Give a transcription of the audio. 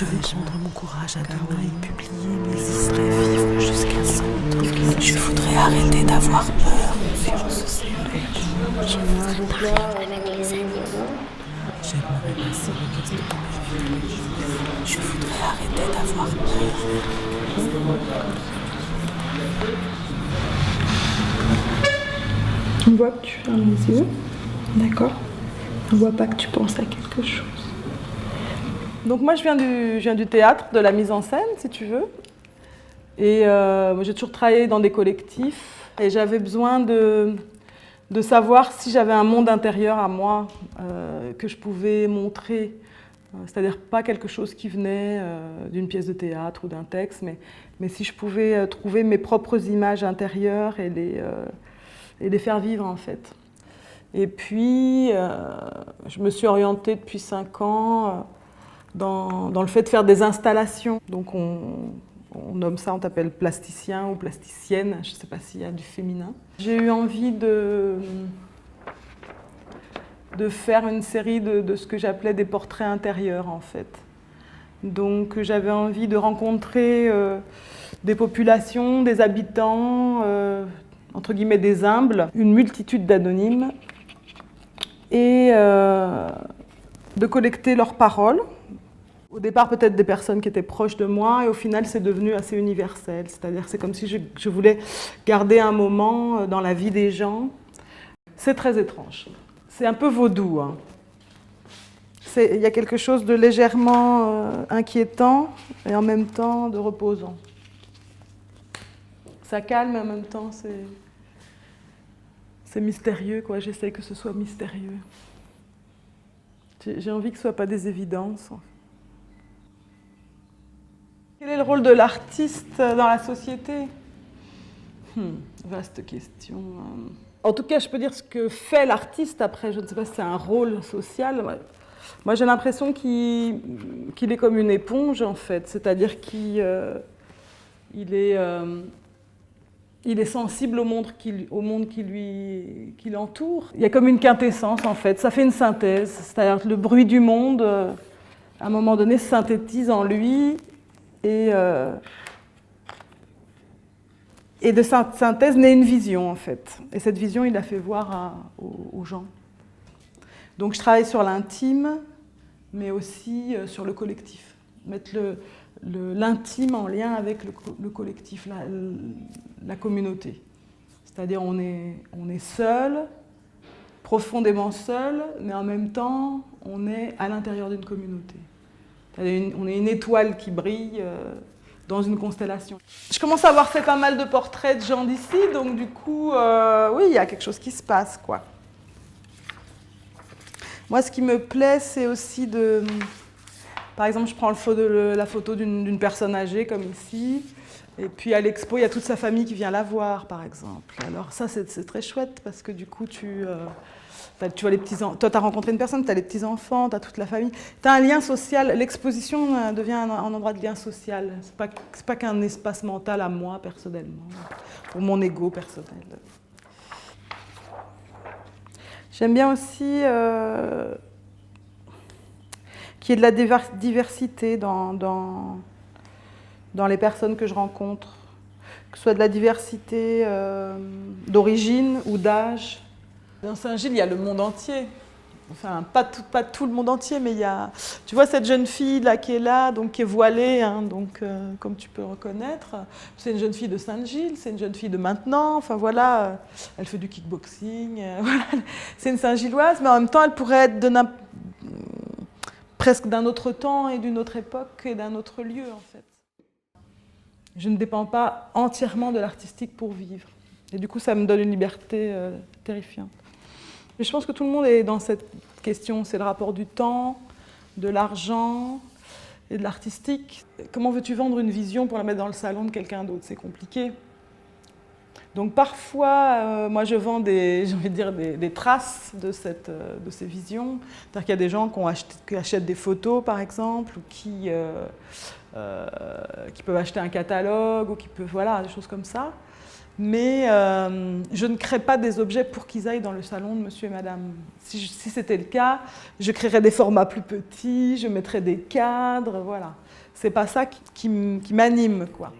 Je vais prendre mon courage à deux mains et publier mes histoires, vivre jusqu'à 100 ans. Je voudrais arrêter d'avoir peur. Je voudrais parler avec les animaux. J'aimerais passer le reste de ma vie. Je voudrais arrêter d'avoir peur. On voit que tu fermes les yeux, d'accord? On voit pas que tu penses à quelque chose. Donc moi je viens du théâtre, de la mise en scène si tu veux. Et j'ai toujours travaillé dans des collectifs et j'avais besoin de savoir si j'avais un monde intérieur à moi que je pouvais montrer. C'est-à-dire pas quelque chose qui venait d'une pièce de théâtre ou d'un texte, mais si je pouvais trouver mes propres images intérieures et les faire vivre en fait. Et puis, je me suis orientée depuis 5 ans dans le fait de faire des installations. Donc on nomme ça, on t'appelle plasticien ou plasticienne, je ne sais pas s'il y a du féminin. J'ai eu envie de faire une série de ce que j'appelais des portraits intérieurs en fait. Donc j'avais envie de rencontrer des populations, des habitants, entre guillemets des humbles, une multitude d'anonymes, et de collecter leurs paroles. Au départ, peut-être des personnes qui étaient proches de moi, et au final, c'est devenu assez universel. C'est-à-dire c'est comme si je voulais garder un moment dans la vie des gens. C'est très étrange. C'est un peu vaudou. Hein. Il y a quelque chose de légèrement inquiétant et en même temps de reposant. Ça calme et en même temps, c'est mystérieux, quoi. J'essaie que ce soit mystérieux. J'ai envie que ce ne soit pas des évidences. Quel est le rôle de l'artiste dans la société? Vaste question. En tout cas, je peux dire ce que fait l'artiste. Après, je ne sais pas si c'est un rôle social. Moi, j'ai l'impression qu'il est comme une éponge, en fait. C'est-à-dire qu'il est sensible au monde qui l'entoure. Il y a comme une quintessence, en fait. Ça fait une synthèse. C'est-à-dire que le bruit du monde, à un moment donné, se synthétise en lui. Et de cette synthèse naît une vision, en fait. Et cette vision, il l'a fait voir aux gens. Donc je travaille sur l'intime, mais aussi sur le collectif. Mettre l'intime en lien avec le collectif, la communauté. C'est-à-dire on est seul, profondément seul, mais en même temps, on est à l'intérieur d'une communauté. On est une étoile qui brille dans une constellation. Je commence à avoir fait pas mal de portraits de gens d'ici, donc du coup, oui, il y a quelque chose qui se passe, quoi. Moi, ce qui me plaît, c'est aussi de... Par exemple, je prends la photo d'une personne âgée, comme ici, et puis à l'expo, il y a toute sa famille qui vient la voir, par exemple. Alors ça, c'est très chouette, parce que du coup, tu vois les petits-enfants. Toi, tu as rencontré une personne, tu as les petits-enfants, tu as toute la famille. Tu as un lien social. L'exposition devient un endroit de lien social. C'est pas qu'un espace mental à moi, personnellement, pour mon ego personnel. J'aime bien aussi qu'il y ait de la diversité dans les personnes que je rencontre. Que ce soit de la diversité d'origine ou d'âge. Dans Saint-Gilles, il y a le monde entier. Enfin, pas tout le monde entier, mais il y a... Tu vois cette jeune fille là qui est là, donc qui est voilée, hein, donc, comme tu peux reconnaître. C'est une jeune fille de Saint-Gilles, c'est une jeune fille de maintenant. Enfin voilà, elle fait du kickboxing. Voilà. C'est une Saint-Gilloise, mais en même temps, elle pourrait être presque d'un autre temps et d'une autre époque et d'un autre lieu, en fait. Je ne dépends pas entièrement de l'artistique pour vivre. Et du coup, ça me donne une liberté terrifiante. Mais je pense que tout le monde est dans cette question. C'est le rapport du temps, de l'argent et de l'artistique. Comment veux-tu vendre une vision pour la mettre dans le salon de quelqu'un d'autre? C'est compliqué. Donc parfois, moi je vends j'ai envie de dire des traces de ces visions. C'est-à-dire qu'il y a des gens qui achètent des photos par exemple, ou qui peuvent acheter un catalogue, ou qui peuvent, voilà, des choses comme ça. Mais je ne crée pas des objets pour qu'ils aillent dans le salon de monsieur et madame. Si c'était le cas, je créerais des formats plus petits, je mettrais des cadres, voilà. C'est pas ça qui m'anime, quoi.